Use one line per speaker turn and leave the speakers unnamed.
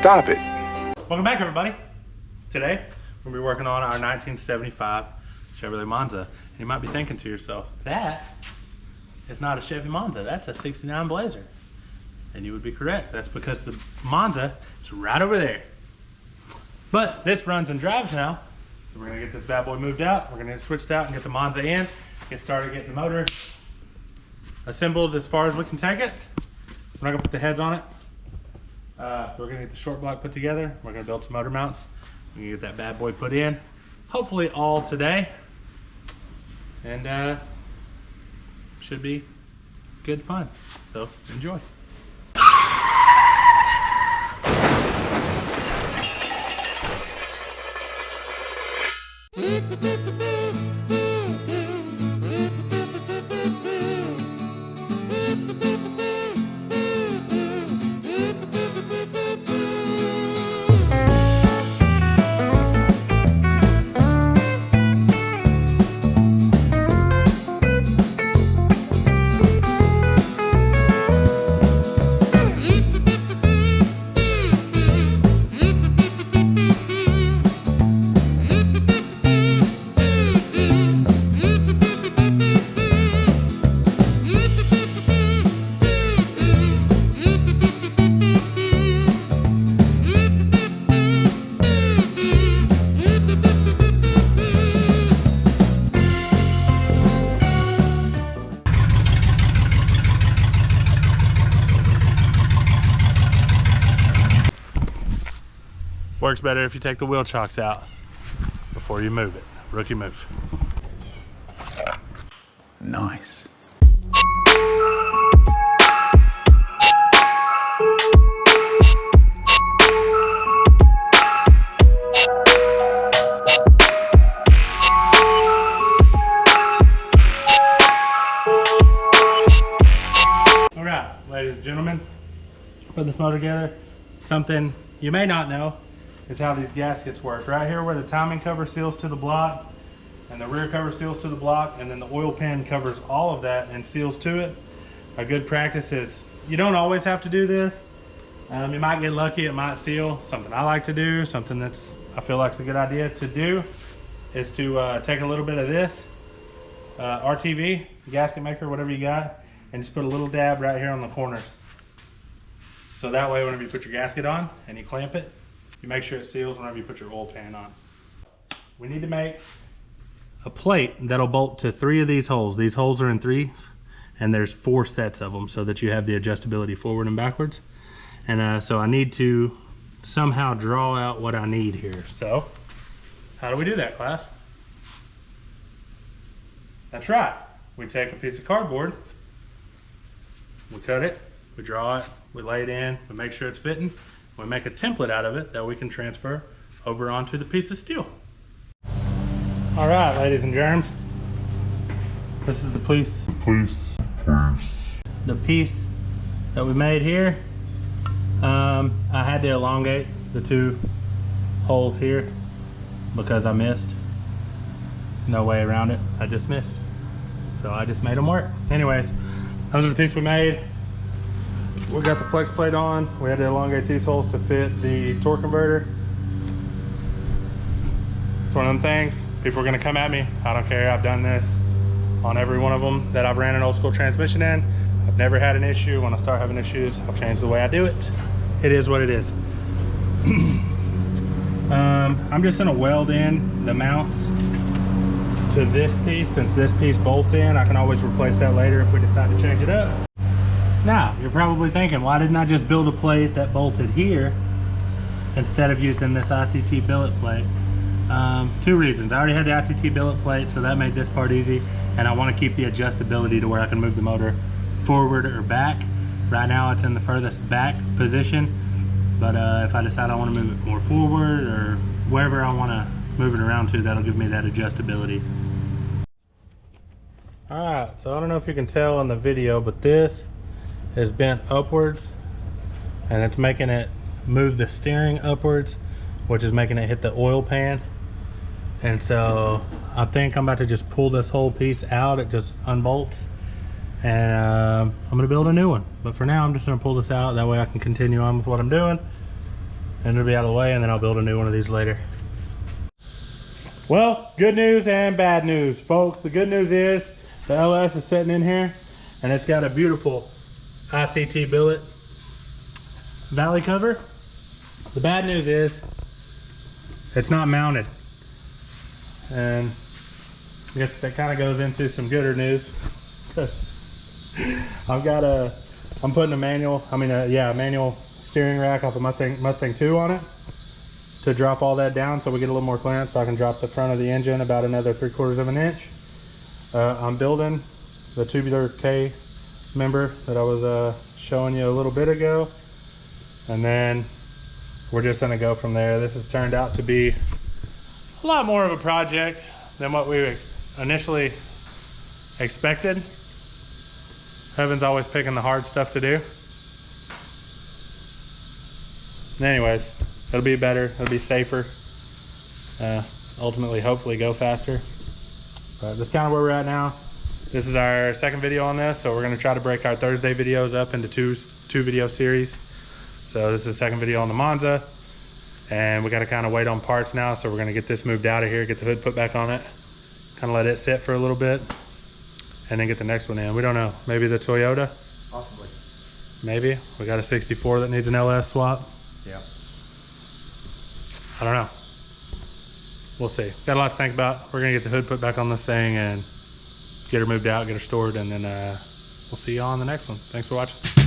Stop it.
Welcome back, everybody. Today, we'll be working on our 1975 Chevrolet Monza. And you might be thinking to yourself, that is not a Chevy Monza, that's a 69 Blazer. And you would be correct. That's because the Monza is right over there. But this runs and drives now. So we're gonna get this bad boy moved out. We're gonna get switched out and get the Monza in. Get started getting the motor assembled as far as we can take it. We're not gonna put the heads on it. We're gonna get the short block put together. We're gonna build some motor mounts. We're gonna get that bad boy put in. Hopefully all today. And should be good fun. So enjoy. Works better if you take the wheel chocks out before you move it. Rookie move.
Nice.
All right, ladies and gentlemen, put this motor together. Something you may not know is how these gaskets work. Right here where the timing cover seals to the block and the rear cover seals to the block, and then the oil pan covers all of that and seals to it. A good practice is, you don't always have to do this. You might get lucky, it might seal. Something I like to do, something that's I feel like it's a good idea to do, is to take a little bit of this RTV, gasket maker, whatever you got, and just put a little dab right here on the corners. So that way whenever you put your gasket on and you clamp it, you make sure it seals whenever you put your oil pan on. We need to make a plate that'll bolt to 3 of these holes. These holes are in 3s, and there's 4 sets of them so that you have the adjustability forward and backwards. And so I need to somehow draw out what I need here. So how do we do that, class? That's right. We take a piece of cardboard, we cut it, we draw it, we lay it in, we make sure it's fitting. We make a template out of it that we can transfer over onto the piece of steel. All right, ladies and germs. This is the piece. The piece that we made here. I had to elongate the 2 holes here because I missed. No way around it, I just missed. So I just made them work. Anyways, those are the pieces we made. We got the flex plate on. We had to elongate these holes to fit the torque converter. It's one of them things. People are gonna come at me. I don't care, I've done this on every one of them that I've ran an old school transmission in. I've never had an issue. When I start having issues, I'll change the way I do it. It is what it is. I'm just gonna weld in the mounts to this piece. Since this piece bolts in, I can always replace that later if we decide to change it up. Now, you're probably thinking, why didn't I just build a plate that bolted here instead of using this ICT billet plate? 2 reasons. I already had the ICT billet plate, so that made this part easy, and I want to keep the adjustability to where I can move the motor forward or back. Right now it's in the furthest back position, but if I decide I want to move it more forward or wherever I want to move it around to, that'll give me that adjustability. Alright, so I don't know if you can tell in the video, but this is bent upwards and it's making it move the steering upwards, which is making it hit the oil pan. And so I think I'm about to just pull this whole piece out. It just unbolts, and I'm gonna build a new one. But for now, I'm just gonna pull this out. That way I can continue on with what I'm doing. and it'll be out of the way, and then I'll build a new one of these later. Well, good news and bad news, folks. The good news is the LS is sitting in here, and it's got a beautiful ICT billet valley cover. The bad news is it's not mounted, and I guess that kind of goes into some gooder news. I'm putting a manual steering rack off of Mustang 2 on it to drop all that down so we get a little more clearance, so I can drop the front of the engine about another 3/4 of an inch. I'm building the tubular K member that I was showing you a little bit ago, and then we're just gonna go from there. This has turned out to be a lot more of a project than what we initially expected. Heaven's always picking the hard stuff to do. Anyways, it'll be better, it'll be safer, ultimately hopefully go faster. But that's kind of where we're at now. This is our second video on this, so we're going to try to break our Thursday videos up into two video series. So this is the second video on the Monza, and we got to kind of wait on parts now, so we're going to get this moved out of here, get the hood put back on it, kind of let it sit for a little bit, and then get the next one in. We don't know, maybe the Toyota?
Possibly.
Maybe. We got a 64 that needs an LS swap.
Yeah.
I don't know. We'll see. Got a lot to think about. We're gonna get the hood put back on this thing and get her moved out, get her stored, and then we'll see you on the next one. Thanks for watching.